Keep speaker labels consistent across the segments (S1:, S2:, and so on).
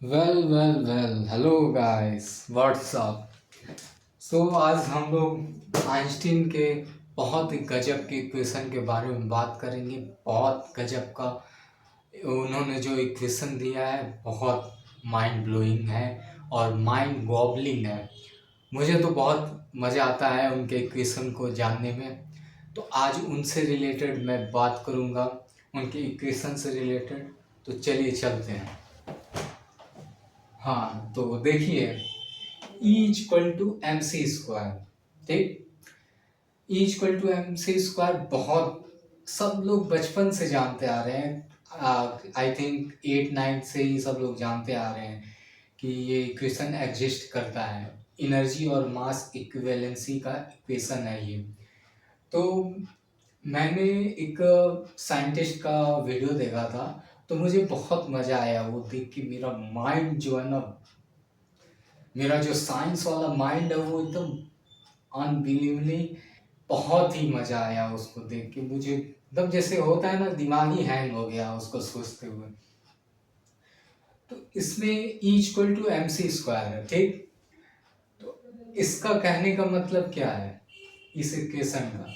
S1: Well hello guys, WhatsApp. आज हम लोग आइंस्टीन के बहुत ही गजब के इक्वेशन के बारे में बात करेंगे। बहुत गजब का उन्होंने जो इक्वेशन दिया है, बहुत माइंड ब्लोइंग है और माइंड गॉबलिंग है। मुझे तो बहुत मज़ा आता है उनके इक्वेशन को जानने में। तो आज उनसे रिलेटेड मैं बात करूँगा, उनके इक्वेशन से रिलेटेड। तो चलिए चलते हैं। हाँ, तो देखिए, E equal to M C square. ठीक, E equal to M C square बहुत सब लोग बचपन से जानते आ रहे हैं। आई थिंक 8 9 से ही सब लोग जानते आ रहे हैं कि ये इक्वेशन एग्जिस्ट करता है। एनर्जी और मास इक्विवेलेंसी का इक्वेशन है ये। तो मैंने एक साइंटिस्ट का वीडियो देखा था, तो मुझे बहुत मज़ा आया वो देख के। मेरा माइंड जो है ना, मेरा जो साइंस वाला माइंड है वो एकदम अनबिलीवली, बहुत ही मजा आया उसको देख के। मुझे एकदम जैसे होता है ना, दिमाग ही हैंग हो गया उसको सोचते हुए। तो इसमें E equal to M C square है। ठीक, तो इसका कहने का मतलब क्या है इस इक्वेशन का,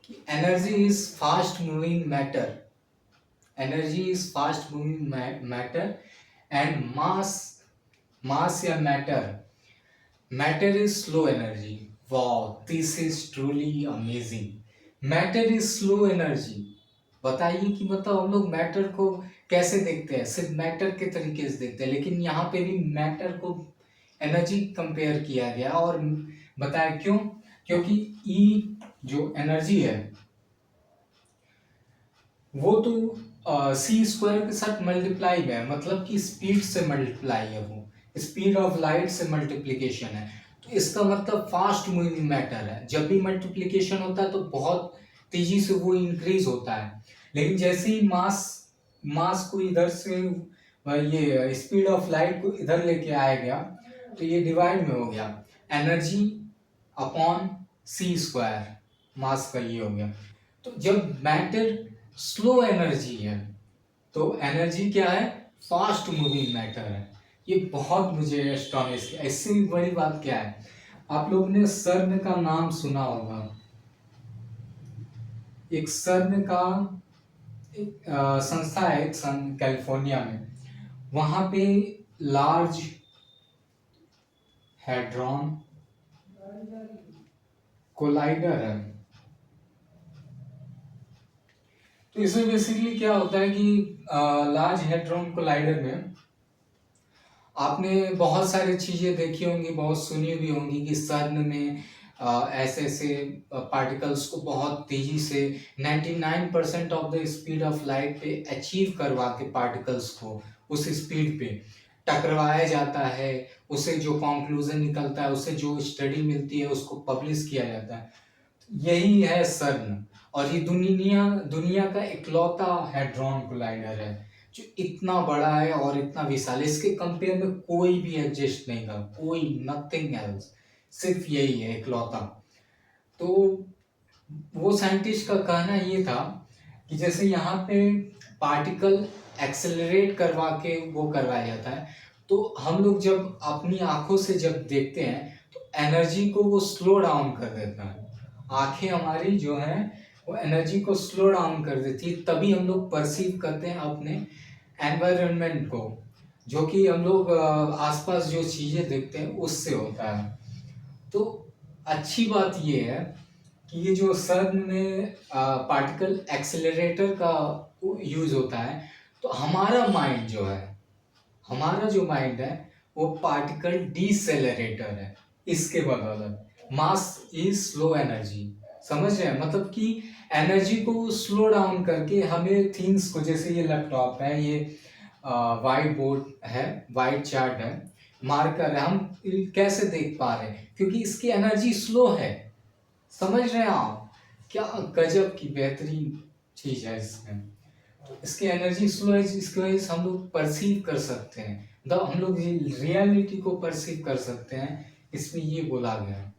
S1: कि energy is fast moving matter, energy is fast moving matter and mass या matter is slow energy. Wow, this is truly amazing. Matter is slow energy. बताइए कि मतलब हम लोग मैटर को कैसे देखते हैं, सिर्फ मैटर के तरीके से देखते हैं, लेकिन यहाँ पे भी मैटर को एनर्जी कंपेयर किया गया। और बताया क्यों? क्योंकि ई जो एनर्जी है वो तो सी स्क्वायर के साथ मल्टीप्लाई है, मतलब कि स्पीड से मल्टीप्लाई है, वो स्पीड ऑफ लाइट से मल्टीप्लिकेशन है। तो इसका मतलब फास्ट मूविंग मैटर है। जब भी मल्टीप्लिकेशन होता है तो बहुत तेजी से वो इंक्रीज होता है, लेकिन जैसे ही मास मास को इधर से ये स्पीड ऑफ लाइट को इधर लेके आया गया, तो ये डिवाइड में हो गया, एनर्जी अपॉन सी स्क्वायर, मास का ये हो गया। तो जब मैटर स्लो एनर्जी है तो एनर्जी क्या है? फास्ट मूविंग मैटर है। ये बहुत मुझे एस्टॉनिश किया। इससे भी बड़ी बात क्या है, आप लोगों ने सर्न का नाम सुना होगा। एक सर्न का एक संस्था है, एक कैलिफोर्निया में। वहां पे लार्ज हैड्रॉन कोलाइडर है। तो इसमें बेसिकली क्या होता है कि लार्ज हैड्रॉन कोलाइडर में आपने बहुत सारी चीजें देखी होंगी, बहुत सुनी भी होंगी कि सर्न में ऐसे ऐसे पार्टिकल्स को बहुत तेजी से 99% of the speed of light पे अचीव करवा के पार्टिकल्स को उस स्पीड पे टकराया जाता है। उसे जो कंक्लूजन निकलता है, उससे जो स्टडी मिलती है, उसको पब्लिश किया जाता है। यही है सर्न। और ये दुनिया दुनिया का इकलौता हैड्रॉन कोलाइडर है जो इतना बड़ा है और इतना विशाल। इसके कंपेयर में कोई भी एग्जिस्ट नहीं था, कोई, नथिंग एल्स, सिर्फ यही है इकलौता। तो वो साइंटिस्ट का कहना ये था कि जैसे यहाँ पे पार्टिकल एक्सेलरेट करवा के वो करवाया जाता है, तो हम लोग जब अपनी आंखों से जब देखते हैं तो एनर्जी को वो स्लो डाउन कर देता है। आंखें हमारी जो है वो एनर्जी को स्लो डाउन कर देती है, तभी हम लोग परसीव करते हैं अपने एनवायरनमेंट को, जो कि हम लोग आसपास जो चीज़ें देखते हैं उससे होता है। तो अच्छी बात ये है कि ये जो सर्न में पार्टिकल एक्सेलरेटर का यूज होता है, तो हमारा माइंड जो है, हमारा जो माइंड है वो पार्टिकल डिसेलरेटर है। इसके बदौलत मास इज स्लो एनर्जी। समझ रहे हैं? मतलब कि एनर्जी को स्लो डाउन करके हमें थिंग्स को, जैसे ये लैपटॉप है, ये वाइट बोर्ड है, वाइट चार्ट है, मार्कर है, हम कैसे देख पा रहे हैं? क्योंकि इसकी एनर्जी स्लो है। समझ रहे हैं आप? क्या गजब की बेहतरीन चीज है इसमें। तो इसकी एनर्जी स्लो है, इसकी वजह से हम लोग परसीव कर सकते हैं, मतलब हम लोग रियलिटी को परसीव कर सकते हैं। इसमें ये बोला गया है।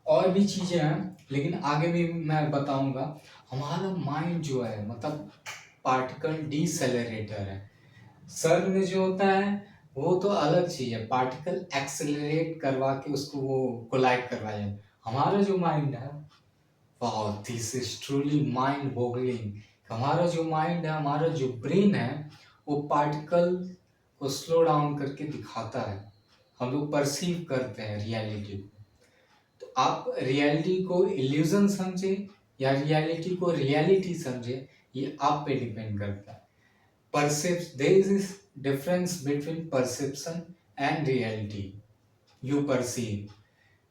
S1: और भी चीजें हैं, लेकिन आगे भी मैं बताऊंगा। हमारा माइंड जो है, मतलब पार्टिकल डिसेलरेटर है। सर्न में जो होता है वो तो अलग चीज है, पार्टिकल एक्सेलरेट करवा के उसको वो कोलाइड करवाया जाए। हमारा जो माइंड है, wow this is truly mind boggling. हमारा जो माइंड है, हमारा जो ब्रेन है, वो पार्टिकल को स्लो डाउन करके दिखाता है। हम लोग परसीव करते हैं रियलिटी को। तो आप रियलिटी को इल्यूजन समझे या रियलिटी को रियलिटी समझे, ये आप पे डिपेंड करता है। There is this difference between perception and reality. You perceive.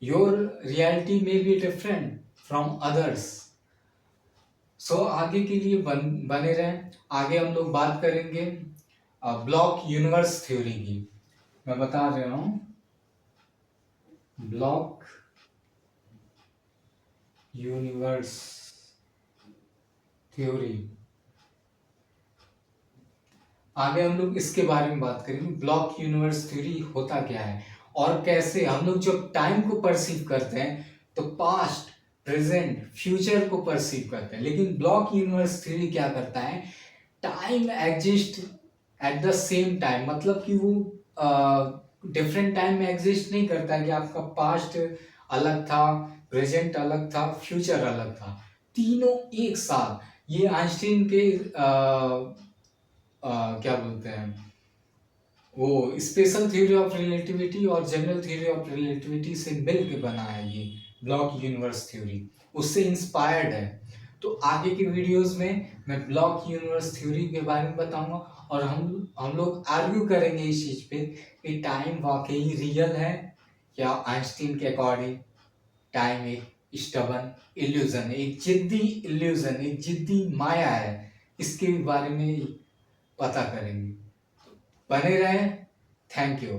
S1: Your reality may be different from others. So आगे के लिए बने रहें। आगे हम लोग बात करेंगे ब्लॉक यूनिवर्स थ्योरी की। मैं बता रहा हूँ ब्लॉक यूनिवर्स थ्योरी। आगे हम लोग इसके बारे में बात करेंगे, ब्लॉक यूनिवर्स थ्योरी होता क्या है और कैसे हम लोग जब टाइम को परसीव करते हैं तो पास्ट, प्रेजेंट, फ्यूचर को परसीव करते हैं। लेकिन ब्लॉक यूनिवर्स थ्योरी क्या करता है, time exist at the same time, मतलब कि वो डिफरेंट टाइम में एग्जिस्ट नहीं करता है कि आपका पास्ट अलग था, प्रेजेंट अलग था, फ्यूचर अलग था, तीनों एक साथ। ये आइंस्टीन के क्या बोलते हैं, वो स्पेशल थ्योरी ऑफ रिलेटिविटी और जनरल थ्योरी ऑफ रिलेटिविटी से मिल के बना है ये ब्लॉक यूनिवर्स थ्योरी, उससे इंस्पायर्ड है। तो आगे के वीडियोस में मैं ब्लॉक यूनिवर्स थ्योरी के बारे में बताऊंगा और हम लोग आर्ग्यू करेंगे इस चीज पे कि टाइम वाकई रियल है या आइंस्टीन के अकॉर्डिंग टाइम एक स्टबन इल्यूजन, एक जिद्दी इल्यूजन, एक जिद्दी माया है। इसके बारे में पता करेंगे। बने रहें। Thank you.